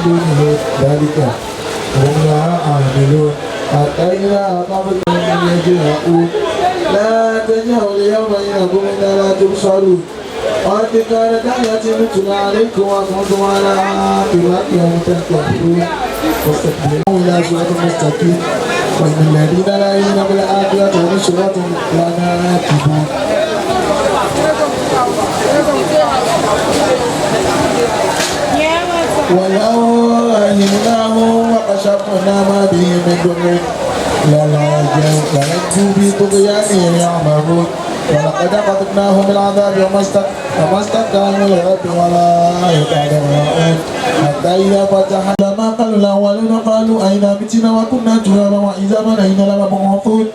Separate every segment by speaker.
Speaker 1: دونه ذلك هم لها عاملون حتى إذا أقامت من يجرؤون لا تجهروا اليوم إنكم إلا لا تبصرون قد كانت آياتي تتلى عليكم وكنتم على عاقبتها تكفرون واستكبروا إلى صراط مستقيم وإن الذين لا يؤمنون بالآخرة هم صراط لناكبون ولو رحمناهم وكشفنا ما به من ضر للجوا بطغيانهم يعمهون ولقد أخذناهم بالعذاب وما استكانوا لرب ولا يقدرون حتى إذا فتحنا ما قالوا الأولون قالوا أئذا متنا وكنا ترابا وإذا إنا لمبعوثون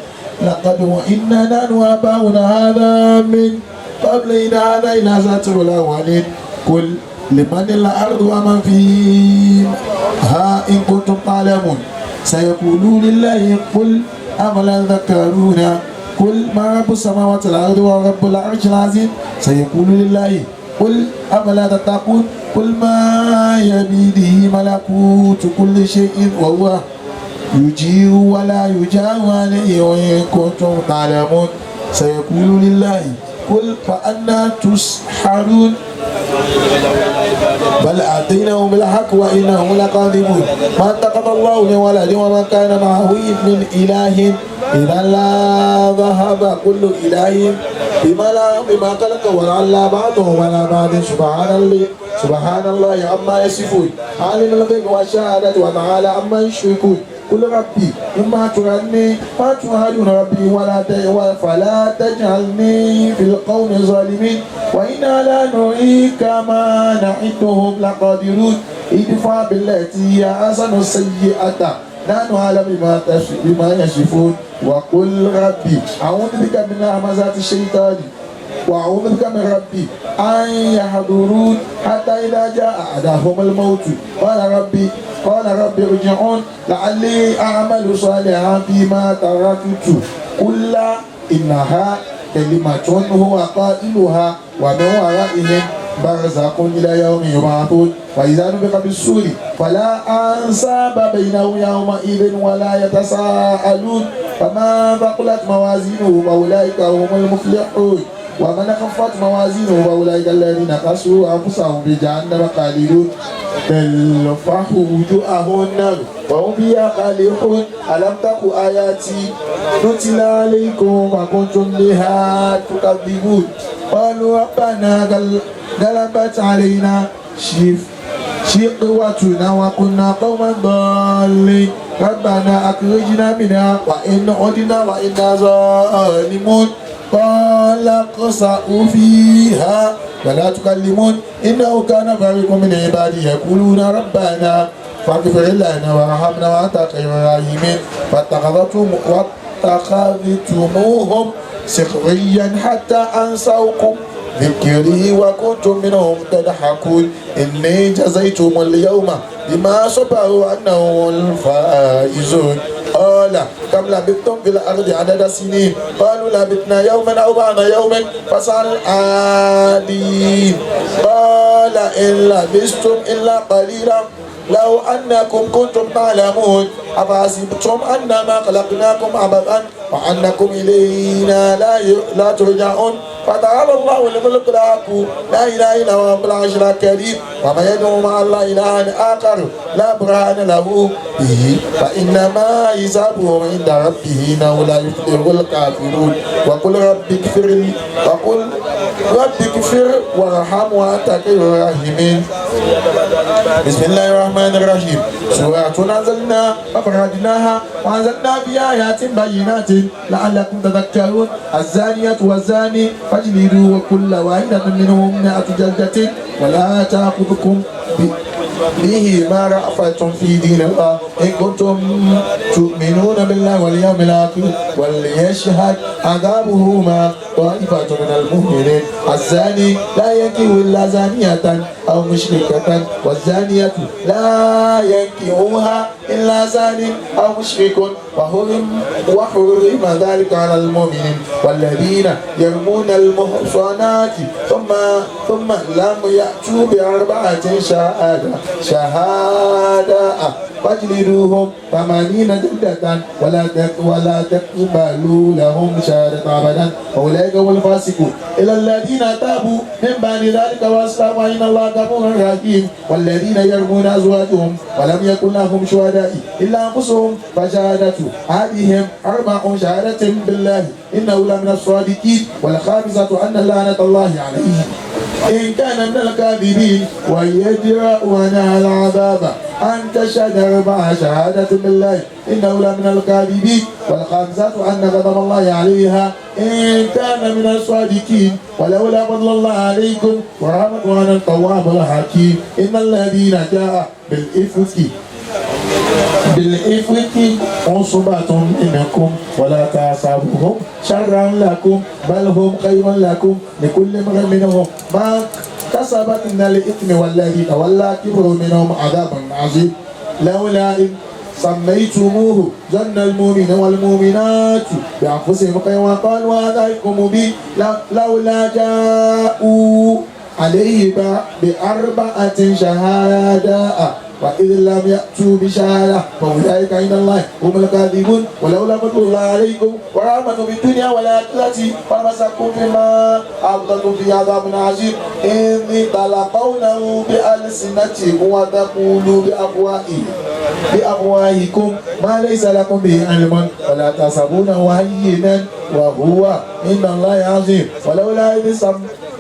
Speaker 1: لقد وإنا نحن وآباؤنا هذا من قبل إن هذا إلا أساطير الأولين قل لمن الأرض ومن فيها إن كنتم تعلمون سيقولون لله قل أفلا تذكرون قل ما رب السماوات والأرض ورب العرش العظيم سيقول لله قل أفلا تتقون قل ما يبيده ملكوت كل شيء وهو يجير ولا يجار عليه وإن كنتم تعلمون سيقول لله قل فأنا تسحرون بل آتيناهم بالحق وإنهم لكاذبون ما اتخذ الله من ولد وما كان معه من إله إذا لا ذهب كل إله بما خلق ولعل بعضهم على بعض سبحان الله عما يصفون عالم الغيب والشهادة وتعالى عما يشركون قل ربي إما ترني فتهدون ربي فلا تجعلني في القوم الظالمين وإنا لا نريك ما نعدهم لقادرون ادفع بالتي هي أحسن السيئة نحن أعلم بما يصفون وقل ربي أعوذ بك من همزات الشيطان وأعوذ بك من ربي أن يحضرون حتى إذا جاء أحدهم الموت قال ربي ارجعون لعلي أعمل صالحا فيما تركت قل إنها كلمة هو قائلها ومن ورائهم برزق إلى يوم يبعثون وإذا نفخ بالصور فلا أنساب بينهم يومئذ ولا يتساءلون فمن ثقلت موازينه فأولئك هم المفلحون ومن خفت موازينه فأولئك الذين خسروا أنفسهم بجهنم خالدون تلفح وجوههم النار وهم فيها خالدون ألم تك آياتي تتلى عليكم فكنتم بها تكذبون قالوا ربنا غلبت علينا شقوتنا وكنا قوما ضالين ربنا أخرجنا منها وإن عدنا وإنا ظالمون قال اخسئوا فيها ولا تكلمون إنه كان فريق من عبادي يقولون ربنا فاغفر لنا وارحمنا وأنت خير الراحمين فاتخذتموهم سخريا حتى أنسوكم ذكري وكنتم منهم تضحكون إني جزيتم اليوم بما صبروا أنهم الفائزون قال كم لبثتم في الأرض عدد سنين قالوا لبثنا يوما أو بعض يوم فاسأل العادين قال إن لبثتم إلا قليلا لو أنكم كنتم تعلمون أفحسبتم أنما خلقناكم عبثا وأنكم إلينا لا ترجعون فتعالى الله الملك الحق لا إله إلا هو رب العرش الكريم وما يدعو مع الله إلها آخر لا برهان له به فإنما حسابه عند ربه إنه لا يفلح الكافرون وقل رب اغفر وارحم وأنت خير الراحمين بسم الله الرحمن الرحيم سورة أنزلنا ففرجناها وأنزلنا فيها آيات بينات لعلكم تذكرون الزانية والزاني فاجلدوا وكل واحدة منهم 100 جلدة ولا تأخذكم به ما رأفتم في دين الله إن كنتم تؤمنون بالله واليوم الآخر وليشهد عذابهما طائفة من المؤمنين الزاني لا ينكح إلا زانية أو مشركة والزانية لا ينكحها إلا زان أو مشرك وحرم ذلك على المؤمنين والذين يرمون المحصنات ثم لم يأتوا بأربعة شهادة فاجلدوهم 80 جلدة ولا تقبلوا لهم شهادة أبدا أولئك هم الفاسقون إلى الذين تابوا من بعد ذلك وأصلحوا إن الله غفور رحيم والذين يرمون أزواجهم ولم يكن لهم شهداء إلا أنفسهم فشهادة أحدهم 4 شهادة بالله إنه لمن الصادقين والخامسة أن لعنة الله عليه إن كان من الكاذبين ويدرأ عنها العذاب أن تشهد 4 شهادة بالله إنه لمن الكاذبين والخامسة أن غضب الله عليها إن كان من الصادقين ولولا فضل الله عليكم ورحمته أنا التواب الحكيم إن الذين جاء بالإفك عصبة منكم ولا تحسبوهم شرا لكم بل هم خير لكم لكل امرئ منهم ما كسبت من الإثم والذي تولى كبر منهم عذاب عظيم لولا إن سميتموه ظن المؤمن والمؤمنات بأنفسهم خيرا وقالوا هذا إفك مبين لولا جاءوا عليه ب4 شهاداء وإذ لم يأتوا بشهادة فأولئك عند الله هم الكاذبون ولولا فضل الله عليكم ورحمته بالدنيا والآخرة فمسكوا فيما أفضلتم في عذاب عظيم إذ تلقونه بألسنتكم وتقولوا بأفواهكم ما ليس لكم به علم ولا تحسبونه هينا وهو عند الله عظيم ولولا إذ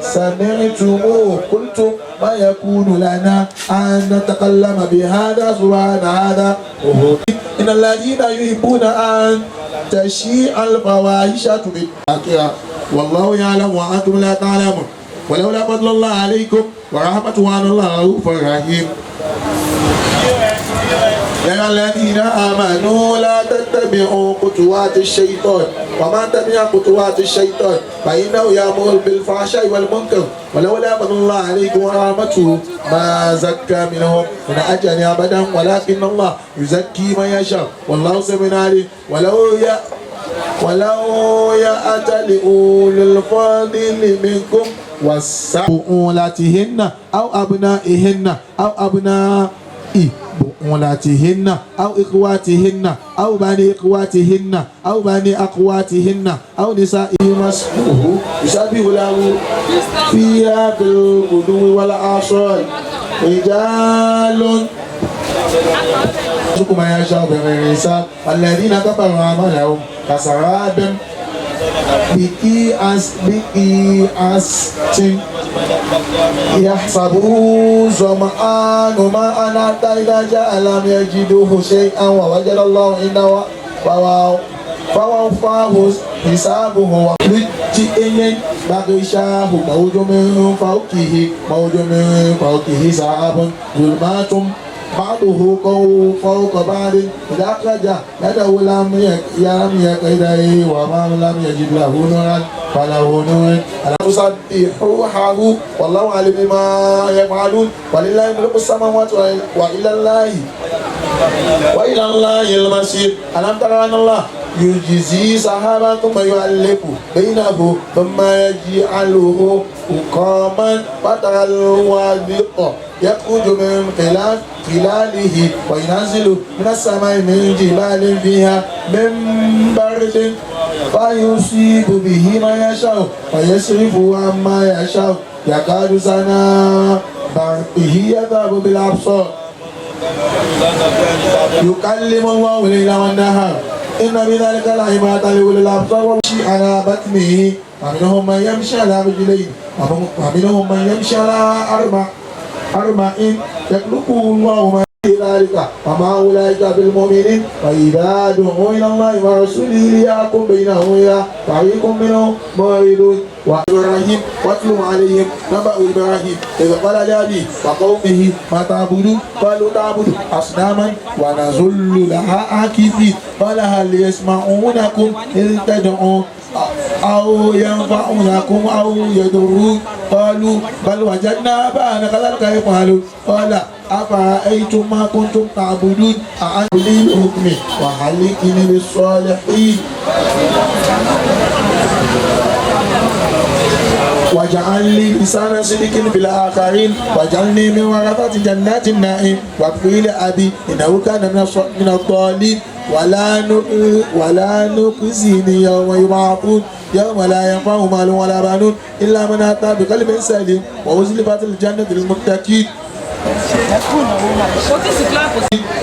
Speaker 1: سمعتموه قلتم ما يكون لنا أن نتكلم بهذا سبحان هذا إن الذين يحبون أن تشيع الفواحش بالآخرة والله يعلم وأنتم لا تعلمون ولولا فضل الله عليكم ورحمته أن الله رؤوف رحيم يا الذين آمنوا لا تتبعوا خطوات الشيطان ومن تبع خطوات الشيطان فإنه يأمر بالفحشاء والمنكر ولولا فضل الله عليكم ورحمته ما زكى منهم من أجل أبدا ولكن الله يزكي من يشاء والله سميع عليم ولو يأتى لأولي الفضل منكم والسبعولاتهن أو أبنائهن أو أبناء بؤولاتهن أو إخواتهن أو بني إخواتهن أو بني أخواتهن أو نسائهن يشبه له فيها بالغدو والآصال رجال ما يشاء بغير حساب الذين كفروا أعمالهم كسراب بقيعة يحسبه ظمآن ماء حتى إذا جاء لم يجده شيئا ووجد الله عنده فوفاه حسابه ولجئ بغشاه موج من فوقه سحاب ظلمات بعضه فوق بعض إذا أخرج يده لم يكده وما لم يجد له نورا فله نور ألا تسبحوه والله عليم بما يفعلون ولله ملك السماوات وإلى الله المصير ألم تر أن الله يجزي سحابا ثم يؤلف بينه ثم يجعله حكاما فترى الودق يخرج من خلاله وينزل من السماء من جبال فيها من برد فيصيب به ما يشاء ويصرفه عما يشاء يكاد سنا برقه يذهب بالأبصار يكلم الله الليل والنهار إن بذلك لعبرة لأولي الأبصار والمشي على بطنه ومنهم من يمشي على رجلين ومنهم من يمشي على أربع يخلقه الله ما في ذلك وما أولئك بالمؤمنين وإذا دعوا إلى الله ورسوله ليحكم بينهم إذا فريق منهم معرضون وإبراهيم واتل عليهم نبأ إبراهيم إذ قال لأبيه وقومه ما تعبدون قالوا نعبد أصناما ونظل لها عاكفين قال هل يسمعونكم إذ تدعون أو ينفعونكم أو يضرون قالوا بل وجدنا آباءنا كذلك يفعلون قال أفرأيتم ما كنتم تعبدون أأنتم لي الحكم وحلقني بالصالحين واجعل لي لسان صدق بالآخرين واجعلني من ورثة جنات النعيم واغفر لأبي إنه كان من الضالين ولا نخزني يوم يبعثون يوم لا ينفع مال ولا بنون إلا من أتى بقلب سليم وأزلفت الجنة للمتقين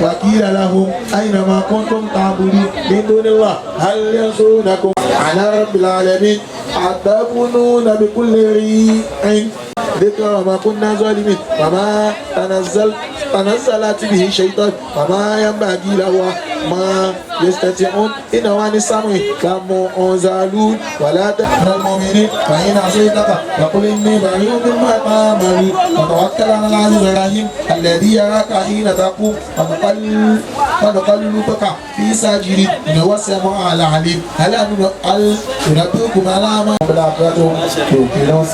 Speaker 1: وقيل لهم أين ما كنتم تعبدون من دون الله هل ينصرونكم على رب العالمين أتبنون بكل ريع ذكر وما كنا ظالمين وما تنزلت به شيطان وما ينبغي له ما يستطيعون إنه عن السمع لمنزلون ولا تكن المؤمنين فإن عصيتك فقل إني بريء مما تعملون وتوكل على العزيز الرحيم الذي يراك حين تقوم وتقلبك في ساجدين إنه السميع العليم هل أنبئكم على ما بلغتهم يوقنون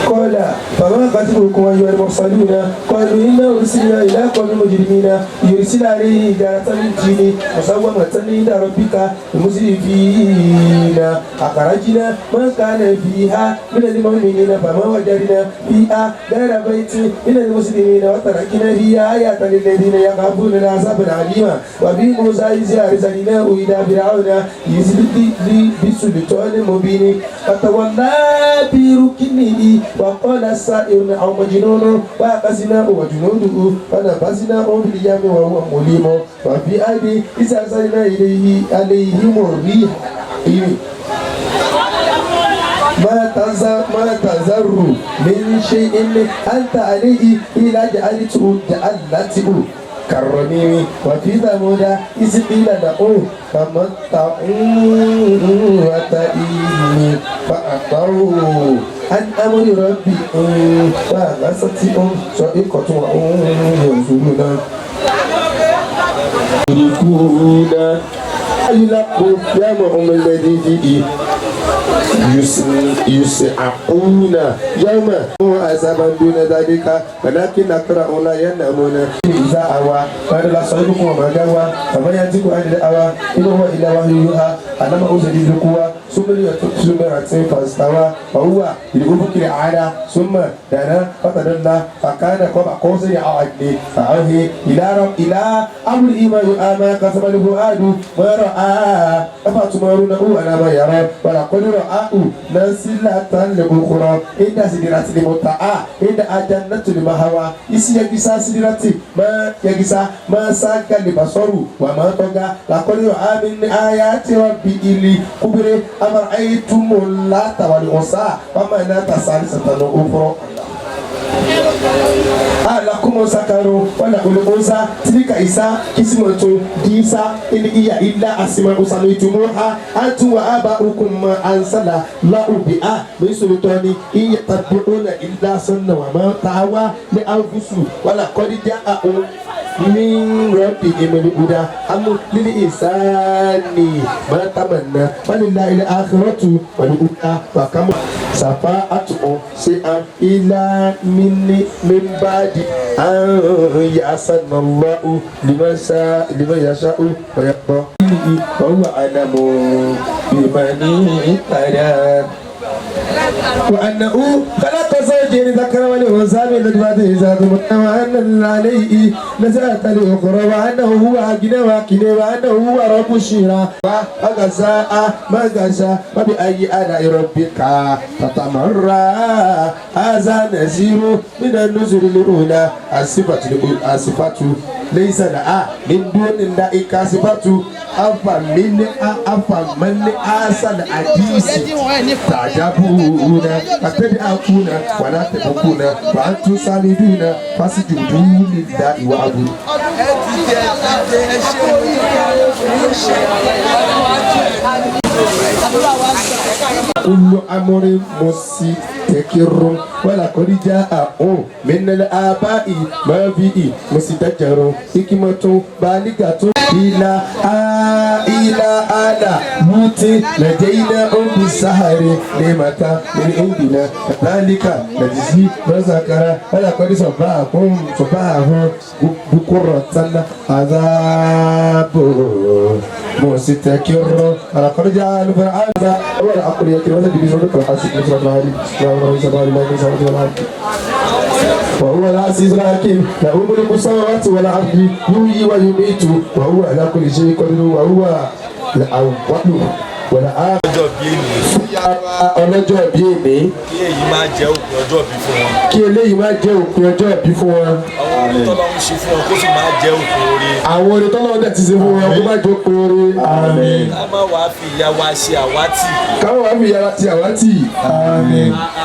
Speaker 2: قال فما خطبكم أيها المرسلون قالوا إنا أرسلنا إلى قوم مجرمين يرسل عليه حجارة من طين مسومة عند ربك المسرفين أخرجنا من كان فيها من المؤمنين فما وجدنا فيها غير بيت من المسلمين وتركنا فيها آيات للذين يخافون العذاب الأليم وبموسى إذ أرسلناه إلى فرعون بسلطان مبين فتولى بركنه وقال السائر أو مجنون فأخذناه وجنوده فنبذناه باليم وهو مليم وفي أيدي إذ أرسلنا عليهم الريح ما تذر من شيء أنت عليه إلا جعلته كالرميم وفي ثمود إذ قيل له تمتعوا وتئيني فأعطوا عن أمر ربي فغستهم صديقة وهم ينزلون يكون يلقوا يومهم الذي فيه يسعقون يوما عذابا دون ذلك ولكن أكثرهم لا ينامون إذا أوى فلا صيبكم وما جوى فما ينطق عن الأوى إن هو إلا وحي يوحى علمه شديد القوى ثم رأسه فاستوى وهو بالأفق الأعلى ثم دنا فتدلى فكان قاب قوسين أو أدنى فأوحى إلى أمره ما يؤمى كسب الفؤاد ما رأى أفتمارونه على ما يرى ولقد رآه نازلة الأخرى عند سدرة المنتهى عند الجنة المأوى إذ يغشى سدرة ما يغشى ما ساق البصر وما طغى لقد رأى من آيات ربه الكبرى أفرأيتم اللات والعزى ومناة الثالثة الأخرى alakum sakaru wala uluza tilika isa kismatu disa in iya illa asma usamitumuha antu wa abaukum ma ansala la ubia bisultani iya tabiuna illa sunna wa ma tawa li anfusu wala qad jaa min rabbi imil huda amu lil insani ma tamanna walillahi al akhiratu wal ula wa kam safa'atu si'a ila min ba'di an ya'sanna Allahu liman yasha'u wa yaqda wa huwa a'lamu bimani tada wa annahu khalaqa zawjayn dhakara wa unsa min nutfatin idha tumna wa anna alayhi nazata al-ukhra wa annahu huwa agna wa kina wa annahu huwa rabbu shira wa agaza magaza wa bi ayyi ala rabbika tatamarra hadha naziru min an-nuzur al-ula asifatu laysa la'a min dunin da'ika sifatu afa man asal hadisi تعجبون فتدعون ولا تبكون وأنتم سالدون فاسجدوا لله وعبدوا كل أمر مستقر ولقد جاء من الآباء ما فيه مستجر حكمة بالغة إلى آل موت لدينا بالسهر نعمة من عندنا كذلك نجزي من ذكر ولقد صباحهم بكرة عذاب مستقر ولقد جاء فرعون ولا أقول يا كريم هذا بيزودك الحاسب نصرة العالي وهو العزيز الحكيم له ملك السماوات والأرض يحيي ويميت وهو على كل شيء قدير وهو الأول والآخر. ọlọ́jọ́ bí èmi.
Speaker 3: kí èyí máa jẹ́ òpin ọjọ́ bí fún wọn.
Speaker 2: kí eléyìí máa jẹ́ òpin ọjọ́ bí fún wọn.
Speaker 3: àwọn orin tọ́lọ́run ṣe fún wọn kó sì máa jẹ́ òpin oore.
Speaker 2: àwọn orin tọ́lọ́run dẹ̀ ti ṣe fún wọn kó má jẹ́ òpin oore.
Speaker 3: ká má wàá fi ìyà wa ṣe àwátì.
Speaker 2: ká má wàá fi ìyà wa ṣe àwátì.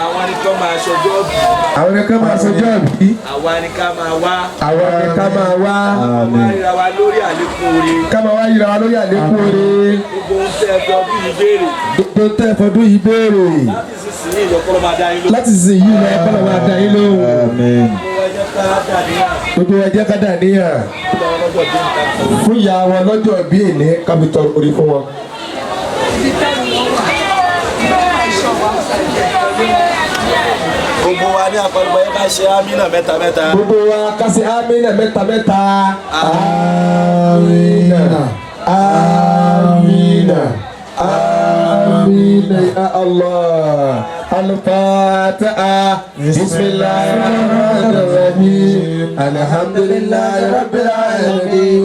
Speaker 3: àwọn ni kán máa ṣọjọ́ bí.
Speaker 2: àwọn ni ká máa ṣọjọ́ bí.
Speaker 3: àwa ni ká máa wá.
Speaker 2: àwa ni ká máa wá.
Speaker 3: ká máa ríra wa lórí àlékún oore.
Speaker 2: ká máa wá ríra wa lórí àlékún oore.
Speaker 3: gbogbo ohun tẹ́ ẹ fẹ́ ọdún yìí béèrè.
Speaker 2: gbogbo tẹ́ ẹ fọdún yìí béèrè.
Speaker 3: láti sísìn yìí lọ́kọ́ máa dá yín lóhùn.
Speaker 2: láti sísìn yìí lọ́kọ́ máa dá yín lóhùn. gbogbo ẹjẹ́ ká dà níyàn. fún ìyá wọn lọ́jọ́ bí èlé kábítọ̀ orí fún wọn.
Speaker 3: gbogbo wa ní àpapọ̀ yẹn ká ṣe amínà mẹ́ta mẹ́ta.
Speaker 2: gbogbo wa ká ṣe amínà mẹ́ta mẹ́ta. amínà amínà amínà ya Allah. al-Fatiha. bismillahir rahmanir rahim. alhamdulillahi rabbil alamin.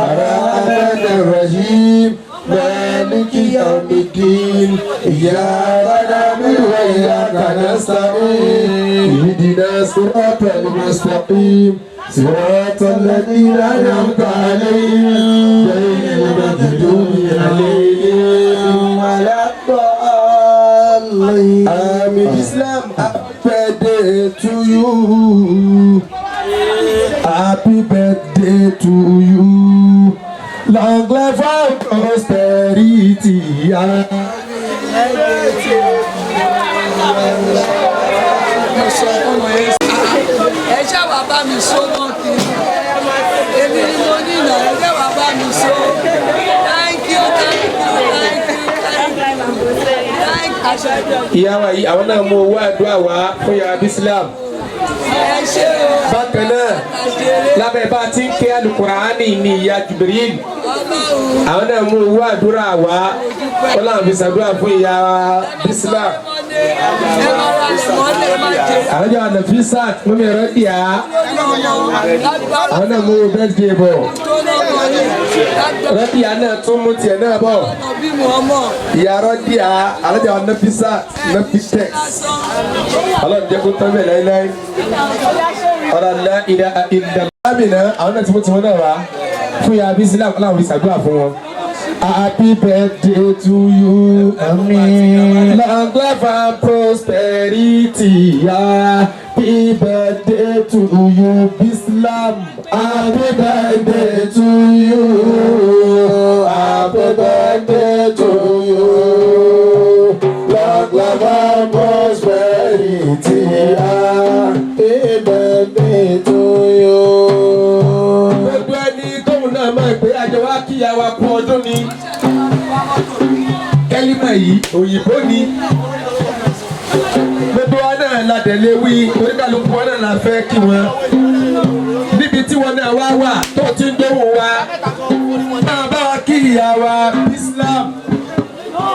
Speaker 2: ar-rahmanir rahim. مالك يوم الدين إياك نعبد وإياك نستعين اهدنا الصراط المستقيم صراط الذين أنعمت عليهم غير المغضوب عليهم ولا الضالين. آمين. Islam, happy birthday to you. Happy birthday to you. Long life and prosperity.
Speaker 4: Ẹ ṣá wá bá mi sọ náà kí èmi ni mo ní ìlà ẹ ṣá wá bá mi sọ. Thank you, thank you, thank you, thank you.
Speaker 2: Ìyá wa yìí àwọn náà mú owó àdúrà wá fún yàrá Islam.
Speaker 4: Ẹ ṣé o.
Speaker 2: Bákan náà lábẹ́ bá ti ń ké Al-Qur'ani ní ìyá Jibril. Àwọn náà mú owó àdúrà wá wọ́n láwọn fi ṣàdúrà fún ìyá Islam. Àwọn jẹ́ Nafisat mímí ẹ̀rọ ìyá. Àwọn náà mú birthday bọ̀. Rọ́díà náà tún mú tiẹ̀ náà bọ̀. Ìyá Rọ́díà alájà wa Nafisat Nafitex. Ọlọ́run jẹ́ kó tán bẹ́ẹ̀ láíláí. Ọ̀rọ̀ ìdá àmìnà àwọn náà tí mo ti wọn náà wá fún ya bí sílẹ̀ láwọn ìṣàdúrà fún wọn. Happy birthday to you, amen. Long life and prosperity, happy birthday to you, Islam. Happy birthday to you, happy birthday to you. Long life and prosperity, happy birthday to you. Gbogbo ẹni tóun náà máa gbé àjọ wá kíyà wa kú ọdún ni. Kẹ́límà yìí òyìnbó ni. Gbogbo wa náà la tẹ̀lé wí oníkàlùkù wọn náà la fẹ́ kí wọn. Níbi tí wọn náà wá wà tó ti ń dóhùn wa. Máa bá wa kí ìyá wa Islam.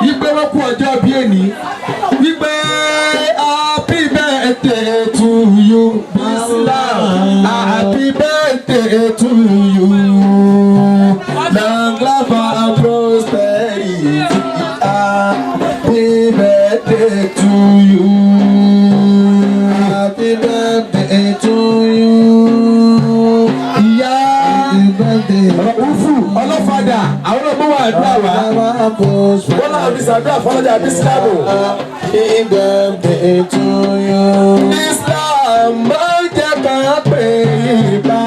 Speaker 2: Yígbé wọn kú ọjọ́ bí èní. Yígbé happy birthday to you Islam. Happy birthday to you. Long life and prosperity. Happy birthday to you. Happy birthday to you. Ìyá Rọ̀bùfù ọlọ́fadà àwọn ọmọ wa àdúrà wa. Wọ́n náà fi ṣàdúrà fọlọ́jà bí Sílámù. Happy birthday to you. Islam máa jẹ́ ká pè é bá.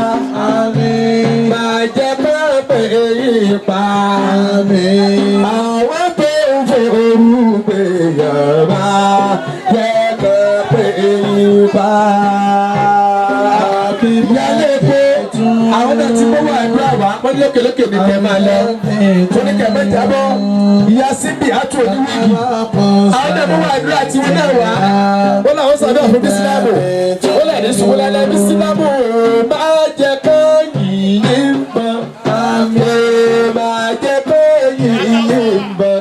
Speaker 2: Máa jẹ́ ká pè é pa. Àwọn tó ń náà ti mọ́wọ́ àdúrà wá wọ́n ní lókèlókè ní kẹ́ máa lọ wọ́n ní kẹ́ máa jábọ́ ìyá síbi àtò oníwìgì àwọn náà mọ́wọ́ àdúrà tí wọ́n náà wá wọ́n làwọn sọ̀rọ̀ fún bísílámù wọ́n lè ní sùnwó lálẹ́ bísílámù máa jẹ kó yìnyín bọ̀ máa jẹ kó yìnyín bọ̀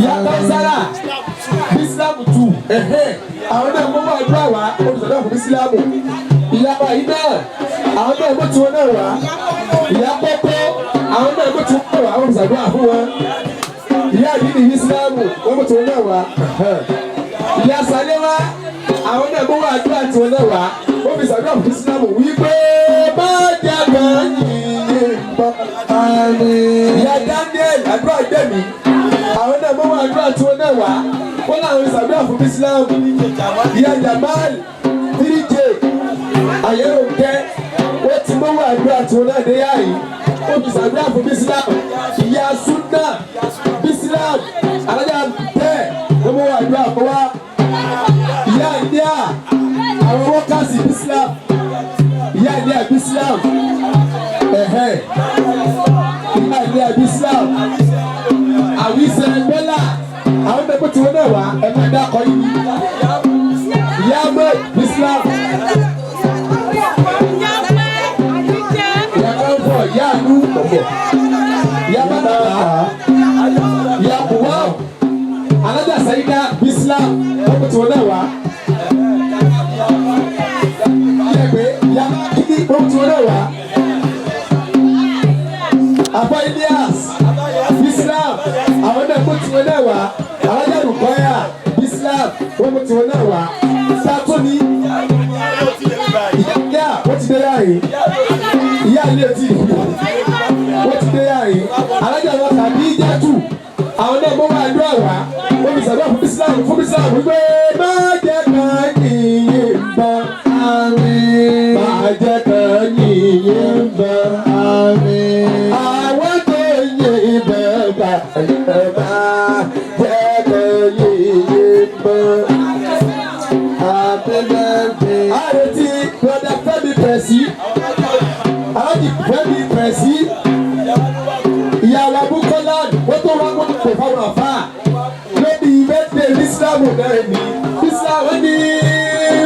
Speaker 2: yàtọ̀ sára bísílámù tù àwọn náà mọ́wọ́ àdúrà wá wọ́n sọ̀rọ̀ fún bísílámù ìyàbọ̀ yìí náà àwọn náà mú tiwọn náà wá ìyá pọ́pọ́ àwọn náà mú tiwọn náà wá wọ́n ṣàdúrà fún wọn ìyá yìí ní ìsìlámù wọ́n mú tiwọn náà wá ìyá sàlẹ́wà àwọn náà mú àdúrà tiwọn náà wá wọ́n fi ṣàdúrà fún ìsìlámù wípé má jàgbá yìí bọ́ ìyá Daniel àdúrà dẹ́mi àwọn náà mú àdúrà tiwọn náà wá wọ́n làwọn ṣàdúrà fún ìsìlámù ìyá Jamal 3J àyẹ̀wò kẹ́ wọ́n ti mọ́wọ́ àdúrà tí wọ́n náà dé yá yìí ó fi ṣàdúrà fún bísílámù ìyá súnà bísílámù alájà bẹ́ẹ̀ wọ́n mọ́wọ́ àdúrà fún wa ìyá ìdíà àwọn wọ́kàsì bísílámù ìyá ìdíà bísílámù ìyá ìdíà bísílámù àwísẹ̀ bọ́là àwọn ẹgbẹ́ tí wọ́n náà wá ẹgbẹ́ dákọ̀ yìí ìyá mọ́ bísílámù. Ya lu bọ̀bọ̀ ya bàbá ya buwa alájà sayida bislam ọkọ tí wọn náà wá yẹgbẹ ya kini ọkọ tí wọn náà wá abọ Ilias bislam àwọn náà ọkọ tí wọn náà wá alájà Rukaya bislam ọkọ tí wọn náà wá sátọni ìyá wọ́n ti dé yáyé ìyá ilé tí wọ́n ti dé yáyé alájà wọn tàbí ìjẹ́tù àwọn náà mọ́ wá ẹ̀dọ́ àwá wọ́n fi sàdọ́ fún bísílámù wípé má jẹ́ kan yìnyín ń bọ̀ àmín má jẹ́ kan yìnyín ń bọ̀ àmín àwọn tó yìn bẹ̀ bá jẹ́ kan yìnyín ń bọ̀. Àrètí brother Fẹ́mi Pẹ̀sí, Aláàjì Fẹ́mi Pẹ̀sí, ìyàwó Abúkọ́lá wọ́n tó wá wọ́n kò fáwọn àfà lóbi bẹ́tẹ̀ Bísílámù náà ní Bísílámù ní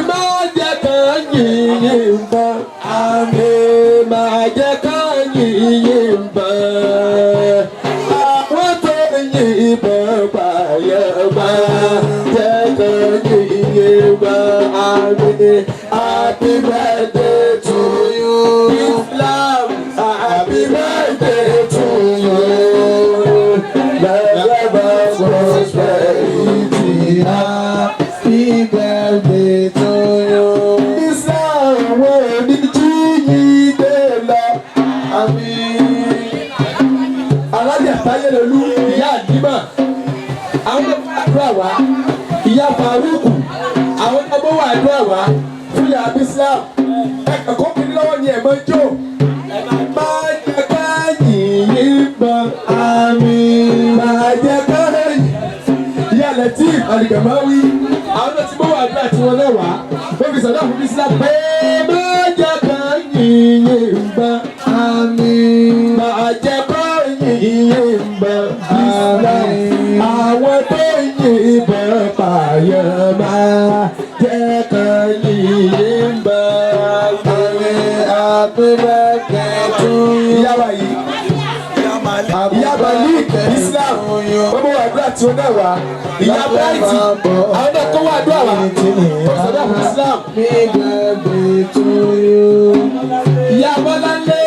Speaker 2: máa jẹ́ kan yìnyín bọ̀ àmín máa jẹ́ kan yìnyín bọ̀ àwọn tó yìn bọ̀ báyọ̀ bá jẹ́ kan yìnyín bọ̀ àmín. Happy birthday to you, Islam. Happy birthday to you. Love and prosperity. Happy birthday to you. Islam, wọ́n ní jíyìí lọ. Àmín. Alájà Táyélolú, ìyá Àdìmọ̀, àwọn ọmọ àdúrà wa, ìyá Faruku, àwọn ọmọ wa àdúrà wa. Fúyà Bísílámù ẹ̀kọ́ kìíní lọ́wọ́ ni ẹ̀mọ́ jó máa jẹ ká yìnyín bọ̀ àmín máa jẹ ká yìnyín. Ìyá Latif Àlìgàmáwí àwọn náà ti mọ́wọ́ àdúrà tí wọ́n lẹ́wàá wọ́n fi sọ̀dọ̀ fún Bísílámù pé máa jẹ ká yìnyín bọ̀ àmín máa jẹ ká yìnyín bọ̀ àmín àwọn tó yìn bọ̀ pààyàn máa jẹ ká yìnyín bọ̀ àmín. Happy birthday to you. Ìyá Malik Islam gbogbo àdúrà tí ó náà wá ìyá Brighty àwọn náà kó wá àdúrà wá ọ̀sọ̀dọ̀ fún Islam. Ìyá Bọ́láńlé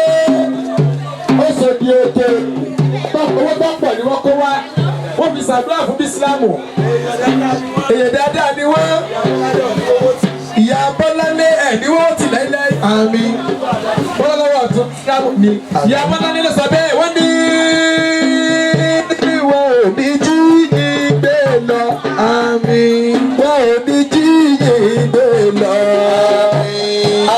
Speaker 2: ó sòdì èdè owó tó pọ̀ ni wọ́n kó wá wọ́n fi ṣàdúrà fún Bísílámù èyí dáadáa ni wọ́n. Ìyá Bọ́láńlé ẹ̀ ni wọ́n ti láíláí. Àmín. Bọ́láńlé wà tún Bísílámù ni. Ìyá Bọ́láńlé ló sọ bẹ́ẹ̀ wọ́n ní wọ́n ò ní jíyìn gbé lọ. Àmín. Wọ́n ò ní jíyìn gbé lọ.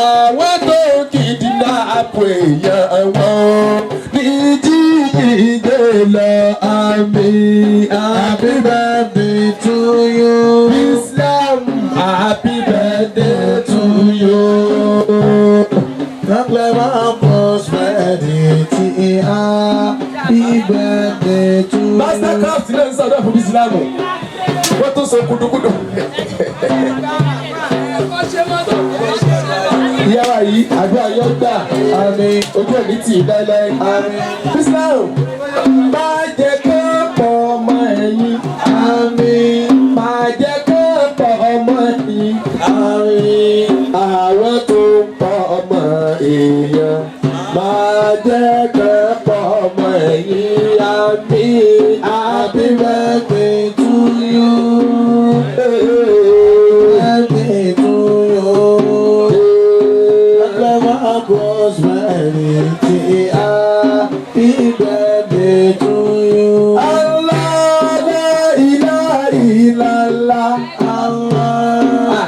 Speaker 2: Àwọn tó kìdí láàpò èèyàn wọn ní jíyìn gbé lọ. Àmín. Happy birthday to you. Islam. Happy birthday to you. Long life and prosperity.
Speaker 1: Happy birthday to you.
Speaker 2: Mastercraft náà ń sọ̀rọ̀ fún Bísílámù. Wọ́n tún sọ kúdùkúdù. Ìyá wa yìí, àdúrà yóò gbà.
Speaker 1: Àmín.
Speaker 2: Ojú ẹ̀ ní tì í láíláí.
Speaker 1: Àmín.
Speaker 2: Bísílámù, máa jẹ́ kó pọ̀ ọmọ ẹ̀yìn.
Speaker 1: Àmín.
Speaker 2: Máa jẹ́ kó pọ̀ ọmọ ẹ̀yìn.
Speaker 1: Àmín.
Speaker 2: Àwọn tó ń pọ̀ ọmọ èèyàn. Máa jẹ́ kó pọ̀ ọmọ ẹ̀yìn. Àmín.
Speaker 1: Happy birthday to you. Birthday to you. Clever prosperity. Happy birthday to you.
Speaker 2: Allah la ilaha illallah.
Speaker 1: Allah.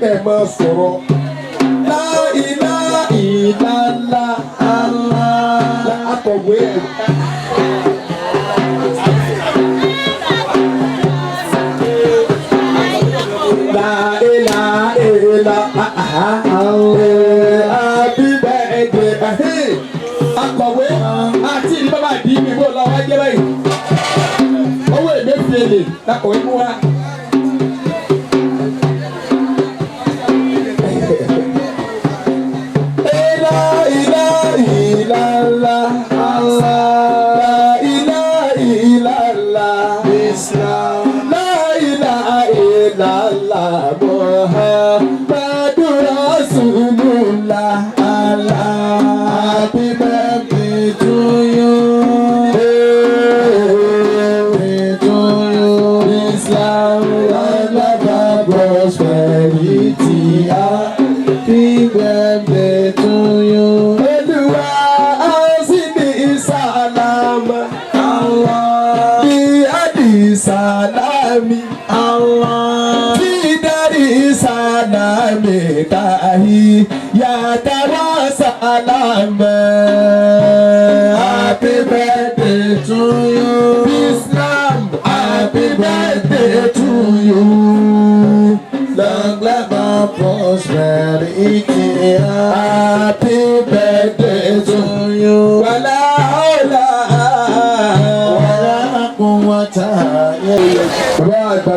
Speaker 2: Ẹ mọ sọ̀rọ̀. La ilaha illallah.
Speaker 1: Allah.
Speaker 2: Akọ̀wé ẹ̀. La ilaha illallah. Happy birthday. Akọ̀wé àti ìdí bàbá àdí mi bó lọ wá jẹ́ báyìí. Owó Emefiele lakọ̀wé mú wa. La ilaha illallah. La ilaha illallah.
Speaker 1: Islam.
Speaker 2: La ilaha illallah. Muhammadur Rasulullah.
Speaker 1: Happy birthday to you. Birthday to you. Islam. Love, prosperity. Happy birthday to you.
Speaker 2: Olúwa á sì ní ìsàlámà.
Speaker 1: Allah.
Speaker 2: Bí àdì sàlámì.
Speaker 1: Allah.
Speaker 2: Bí dárí sàlámì káyí. Yàtàwá sàlámà.
Speaker 1: Happy birthday to you.
Speaker 2: Islam. Happy birthday to you.
Speaker 1: Long life and prosperity.
Speaker 2: Happy birthday to
Speaker 1: To you.
Speaker 2: Wala hawla
Speaker 1: ولا قوة إلا